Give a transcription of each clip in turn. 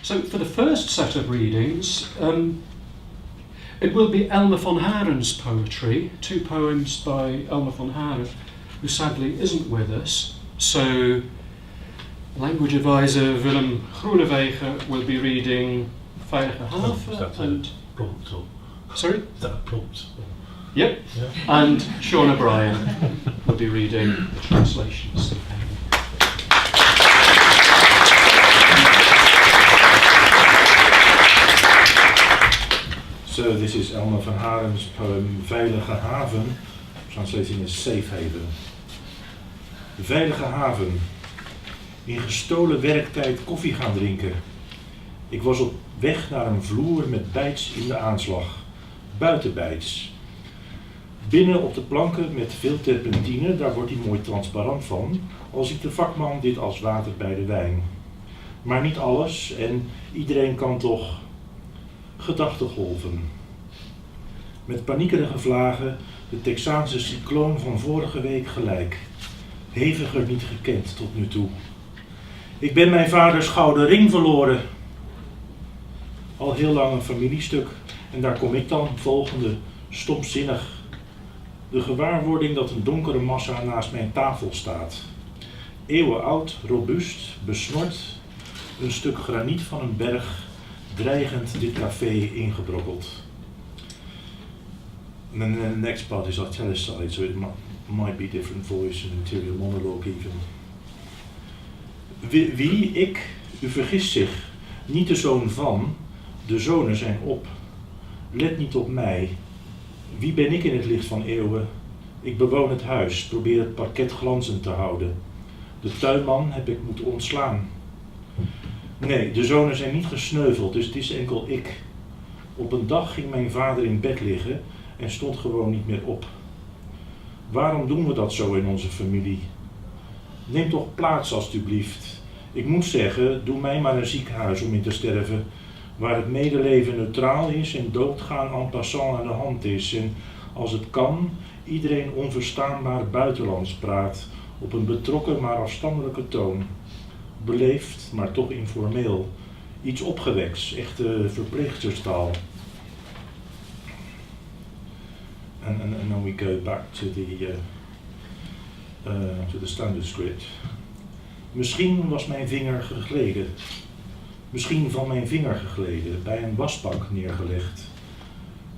So for the first set of readings, it will be Elma van Haren's poetry, 2 poems by Elma van Haren, who sadly isn't with us. So language advisor Willem Groenewegen will be reading Veilege and... Sorry? Is that a prompt? Yep. Yeah. And Sean O'Brien will be reading the translations. So this is Elma van Haren's poem Veilege Haven, translating as Safe Haven. Veilige haven. In gestolen werktijd koffie gaan drinken. Ik was op weg naar een vloer met bijts in de aanslag. Buiten bijts. Binnen op de planken met veel terpentine, daar wordt hij mooi transparant van, al ziet de vakman dit als water bij de wijn. Maar niet alles en iedereen kan toch gedachtengolven. Met paniekerige vlagen, de Texaanse cycloon van vorige week gelijk. Heviger niet gekend tot nu toe. Ik ben mijn vaders gouden ring verloren. Al heel lang een familiestuk. En daar kom ik dan, volgende, stomzinnig. De gewaarwording dat een donkere massa naast mijn tafel staat. Eeuwenoud, robuust, besnord. Een stuk graniet van een berg, dreigend dit café ingebrokkeld. And then the next part is italicized, so it might be different voice and interior monologue even. Wie, ik, u vergist zich, niet de zoon van, de zonen zijn op. Let niet op mij. Wie ben ik in het licht van eeuwen? Ik bewoon het huis, probeer het parket glanzend te houden. De tuinman heb ik moeten ontslaan. Nee, de zonen zijn niet gesneuveld, dus het is enkel ik. Op een dag ging mijn vader in bed liggen en stond gewoon niet meer op. Waarom doen we dat zo in onze familie? Neem toch plaats alstublieft. Ik moet zeggen, doe mij maar een ziekenhuis om in te sterven, waar het medeleven neutraal is en doodgaan en passant aan de hand is. En als het kan, iedereen onverstaanbaar buitenlands praat, op een betrokken maar afstandelijke toon. Beleefd, maar toch informeel. Iets opgewekts, echte verpleegsterstaal. And then we go back to the standard script. Misschien was mijn vinger gegleden. Misschien van mijn vinger gegleden, bij een wasbak neergelegd.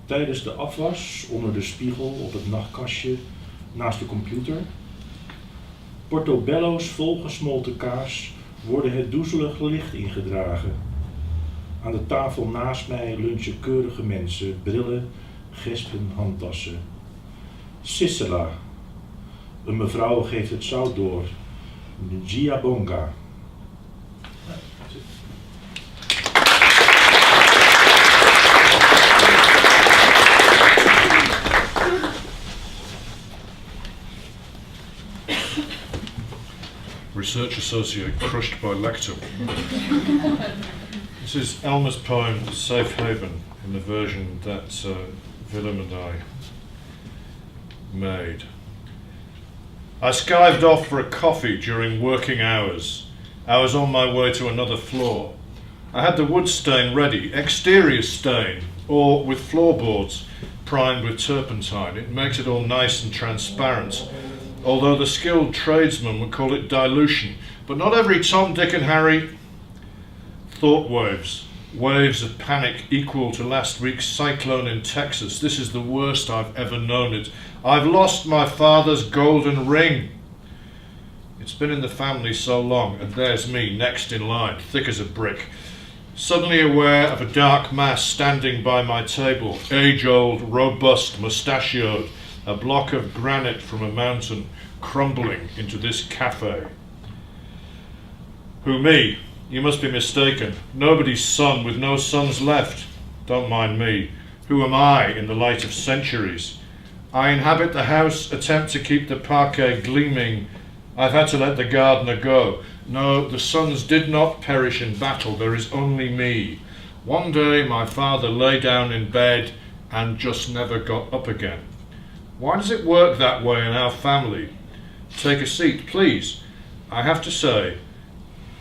Tijdens de afwas, onder de spiegel, op het nachtkastje, naast de computer. Portobello's volgesmolten kaas worden het doezelig licht ingedragen. Aan de tafel naast mij lunchen keurige mensen, brillen, gespen, handtassen. Sissela. Een mevrouw geeft het zout door. Giabonga. Research associate crushed by lecture. This is Elma's poem Safe Haven in the version that Willem and I made. I skived off for a coffee during working hours. I was on my way to another floor. I had the wood stain ready, exterior stain, or with floorboards primed with turpentine. It makes it all nice and transparent, although the skilled tradesman would call it dilution. But not every Tom, Dick and Harry. Thought waves. Waves of panic equal to last week's cyclone in Texas. This is the worst I've ever known it. I've lost my father's golden ring. It's been in the family so long, and there's me next in line, thick as a brick. Suddenly aware of a dark mass standing by my table, age-old, robust, mustachioed, a block of granite from a mountain crumbling into this cafe. Who, me? You must be mistaken. Nobody's son with no sons left. Don't mind me. Who am I in the light of centuries? I inhabit the house, attempt to keep the parquet gleaming. I've had to let the gardener go. No, the sons did not perish in battle. There is only me. One day my father lay down in bed and just never got up again. Why does it work that way in our family? Take a seat, please. I have to say,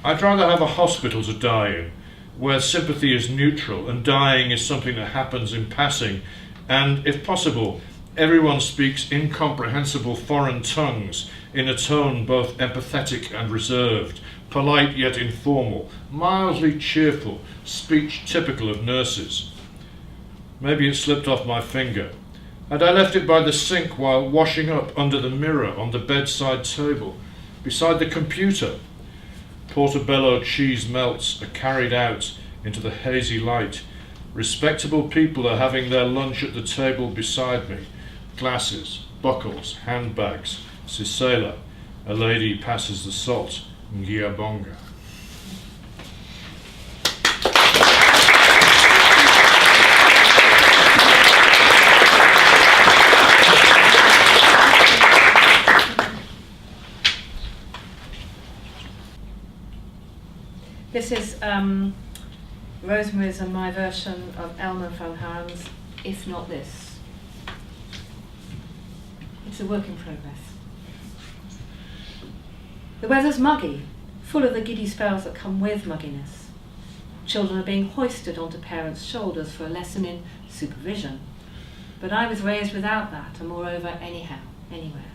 I'd rather have a hospital to die in. where sympathy is neutral and dying is something that happens in passing, and, if possible, everyone speaks incomprehensible foreign tongues in a tone both empathetic and reserved, polite yet informal, mildly cheerful, speech typical of nurses. Maybe it slipped off my finger. Had I left it by the sink while washing up under the mirror on the bedside table, beside the computer? Portobello cheese melts are carried out into the hazy light. Respectable people are having their lunch at the table beside me. Glasses, buckles, handbags, Sisela. A lady passes the salt, Ngiabonga. This is Rosemary's and my version of Elma van Haren's If Not This. It's a work in progress. The weather's muggy, full of the giddy spells that come with mugginess. Children are being hoisted onto parents' shoulders for a lesson in supervision. But I was raised without that, and moreover, anyhow, anywhere.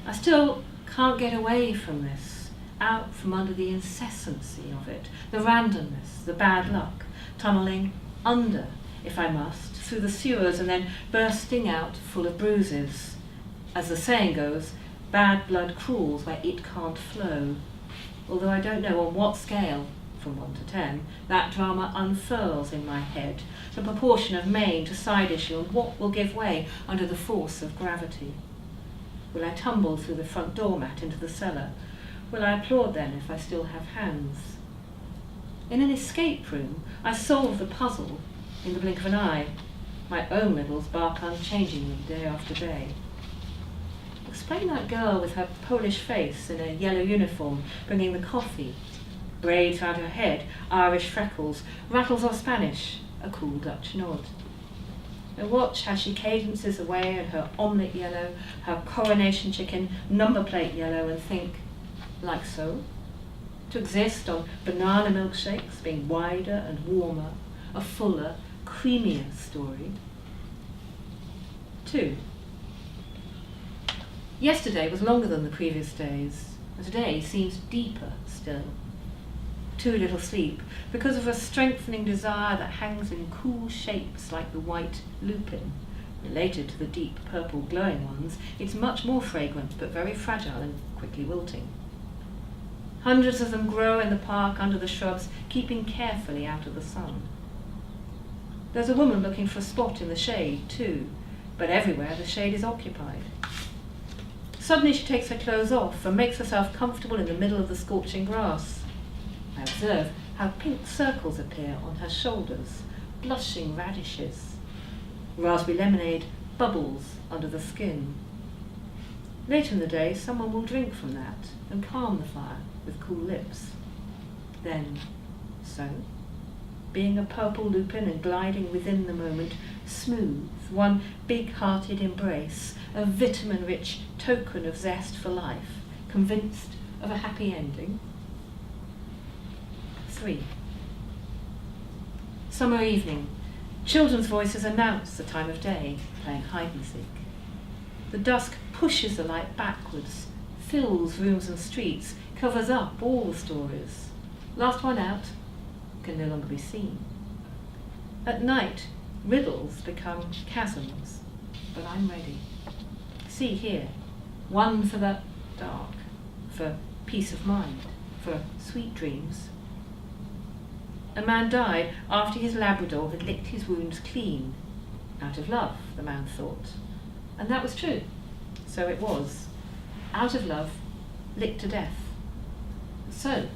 I still can't get away from this, out from under the incessancy of it, the randomness, the bad luck, tunnelling under, if I must, through the sewers and then bursting out full of bruises. As the saying goes, bad blood crawls where it can't flow. Although I don't know on what scale, from 1 to 10, that drama unfurls in my head, the proportion of main to side issue, and what will give way under the force of gravity. Will I tumble through the front doormat into the cellar? Will I applaud then if I still have hands? In an escape room, I solve the puzzle in the blink of an eye. My own riddles bark unchangingly day after day. Explain that girl with her Polish face in a yellow uniform, bringing the coffee. Braids round her head, Irish freckles, rattles of Spanish, a cool Dutch nod. I watch how she cadences away in her omelette yellow, her coronation chicken number plate yellow, and think, like so, to exist on banana milkshakes, being wider and warmer, a fuller, creamier story. 2. Yesterday was longer than the previous days, and today seems deeper still. Too little sleep, because of a strengthening desire that hangs in cool shapes like the white lupin. Related to the deep purple glowing ones, it's much more fragrant but very fragile and quickly wilting. Hundreds of them grow in the park under the shrubs, keeping carefully out of the sun. There's a woman looking for a spot in the shade too, but everywhere the shade is occupied. Suddenly she takes her clothes off and makes herself comfortable in the middle of the scorching grass. I observe how pink circles appear on her shoulders, blushing radishes. Raspberry lemonade bubbles under the skin. Later in the day, someone will drink from that and calm the fire with cool lips. Then, so, being a purple lupin and gliding within the moment, smooth, one big-hearted embrace, a vitamin-rich token of zest for life, convinced of a happy ending. 3. Summer evening. Children's voices announce the time of day, playing hide-and-seek. The dusk pushes the light backwards, fills rooms and streets, covers up all the stories. Last one out can no longer be seen. At night, riddles become chasms, but I'm ready. See here, one for the dark, for peace of mind, for sweet dreams. A man died after his Labrador had licked his wounds clean. Out of love, the man thought. And that was true. So it was. Out of love, licked to death. So